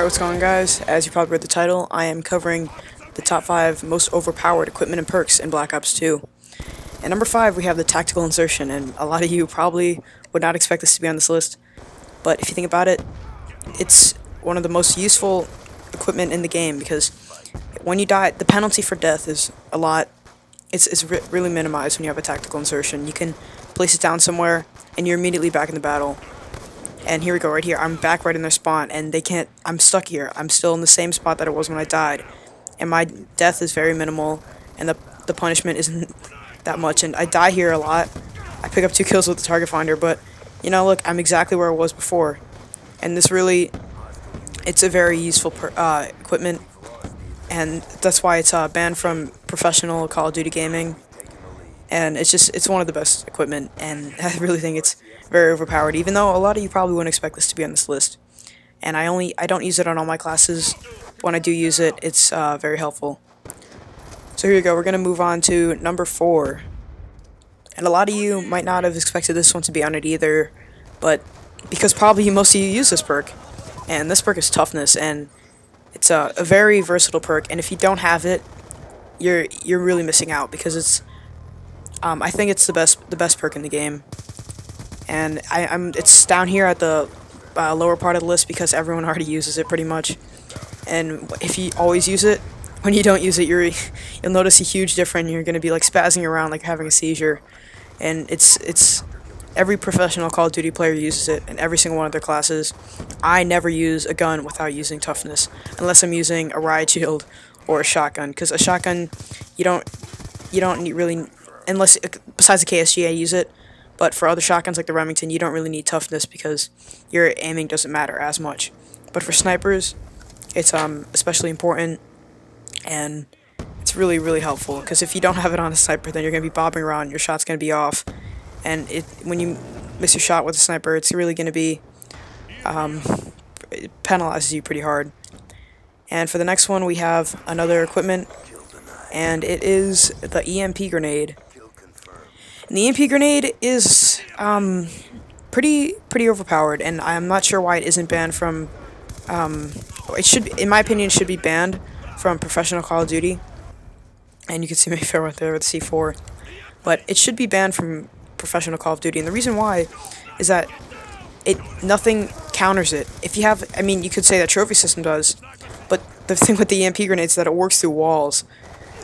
what's going on, guys? As you probably read the title, I am covering the top 5 most overpowered equipment and perks in Black Ops 2. At number 5, we have the tactical insertion, and a lot of you probably would not expect this to be on this list. But if you think about it, it's one of the most useful equipment in the game, because when you die, the penalty for death is a lot. It's really minimized when you have a tactical insertion. You can place it down somewhere, and you're immediately back in the battle. And here we go, right here. I'm back right in their spawn, and they can't. I'm stuck here. I'm still in the same spot that I was when I died, and my death is very minimal, and the punishment isn't that much. And I die here a lot. I pick up 2 kills with the target finder, but you know, look, I'm exactly where I was before, and this really, it's a very useful equipment, and that's why it's banned from professional Call of Duty gaming. And it's one of the best equipment, and I really think it's very overpowered, even though a lot of you probably wouldn't expect this to be on this list. And I don't use it on all my classes. When I do use it, it's very helpful. So here we go, we're going to move on to number 4. And a lot of you might not have expected this one to be on it either, but because probably most of you use this perk. And this perk is Toughness, and it's a very versatile perk, and if you don't have it, you're really missing out, because it's I think it's the best perk in the game. And it's down here at the lower part of the list because everyone already uses it pretty much. And if you always use it, when you don't use it, you'll notice a huge difference. You're gonna be like spazzing around like having a seizure. And it's every professional Call of Duty player uses it in every single one of their classes. I never use a gun without using Toughness, unless I'm using a riot shield or a shotgun. Because a shotgun, you don't really, unless besides the KSG I use it. But for other shotguns like the Remington, you don't really need Toughness because your aiming doesn't matter as much. But for snipers, it's especially important, and it's really, really helpful, because if you don't have it on a sniper, then you're going to be bobbing around, your shot's going to be off, and when you miss your shot with a sniper, it's really going to be, it penalizes you pretty hard. And for the next one, we have another equipment, and it is the EMP grenade. And the EMP grenade is pretty overpowered, and I'm not sure why it isn't banned from. It should, in my opinion, should be banned from professional Call of Duty. And you can see my fair right there with C4, but it should be banned from professional Call of Duty. And the reason why is that nothing counters it. If you have, I mean, you could say that trophy system does, but the thing with the EMP grenade is that it works through walls,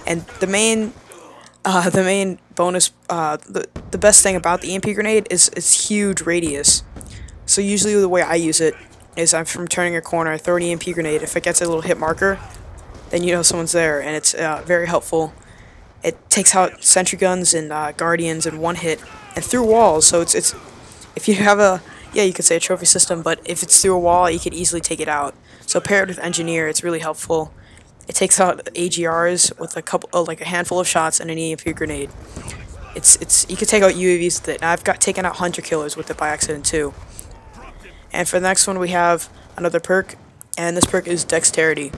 and the main bonus, the best thing about the EMP grenade is its huge radius. So usually the way I use it is I'm from turning a corner, I throw an EMP grenade. If it gets a little hit marker, then you know someone's there, and it's very helpful. It takes out sentry guns and guardians in one hit and through walls. So it's if you have you could say a trophy system, but if it's through a wall, you could easily take it out. So paired with engineer, it's really helpful. It takes out AGRs with a handful of shots and an EMP grenade. You could take out UAVs with it. And I've taken out hunter killers with it by accident too. And for the next one, we have another perk, and this perk is Dexterity.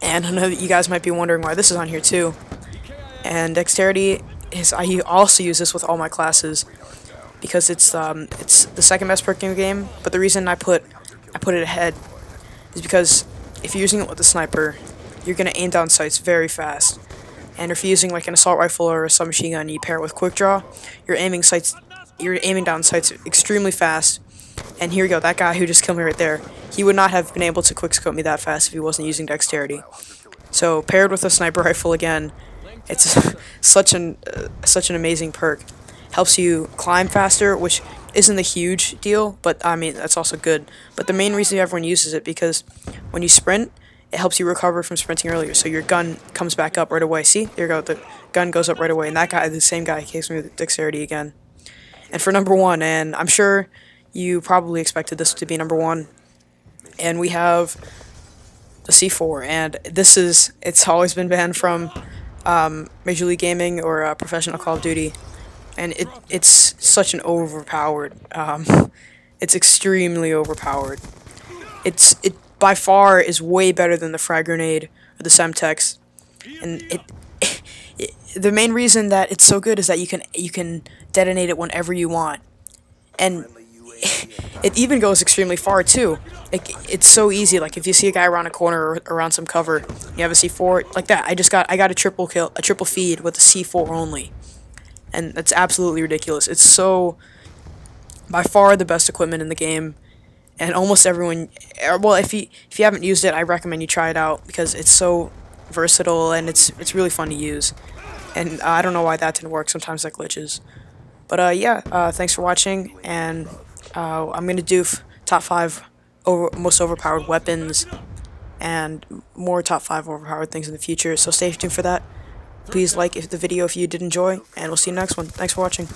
And I know that you guys might be wondering why this is on here too. And Dexterity is, I also use this with all my classes because it's the second best perk in the game. But the reason I put it ahead is because if you're using it with a sniper, you're gonna aim down sights very fast. And if you're using like an assault rifle or a submachine gun, and you pair it with quick draw, you're aiming down sights extremely fast. And here we go, that guy who just killed me right there, he would not have been able to quickscope me that fast if he wasn't using Dexterity. So paired with a sniper rifle again, it's such an amazing perk. Helps you climb faster, which isn't a huge deal, but I mean that's also good. But the main reason everyone uses it, because when you sprint, it helps you recover from sprinting earlier, so your gun comes back up right away. See, there you go, the gun goes up right away, and that guy, the same guy, kills me with Dexterity again. And for number 1, and I'm sure you probably expected this to be number 1, and we have the C4, and it's always been banned from Major League Gaming or professional Call of Duty, and it's such an overpowered, it's extremely overpowered. It by far is way better than the frag grenade or the Semtex, and the main reason that it's so good is that you can detonate it whenever you want, and It even goes extremely far too. It's so easy. Like if you see a guy around a corner or around some cover, you have a C4 like that. I got a triple kill, a triple feed with a C4 only, and that's absolutely ridiculous. It's so by far the best equipment in the game, and almost everyone. Well, if you haven't used it, I recommend you try it out because it's so versatile and it's really fun to use. And I don't know why that didn't work. Sometimes that glitches. But yeah, thanks for watching, and I'm gonna do top 5 most overpowered weapons and more top 5 overpowered things in the future. So stay tuned for that. Please like the video if you did enjoy, and we'll see you next one. Thanks for watching.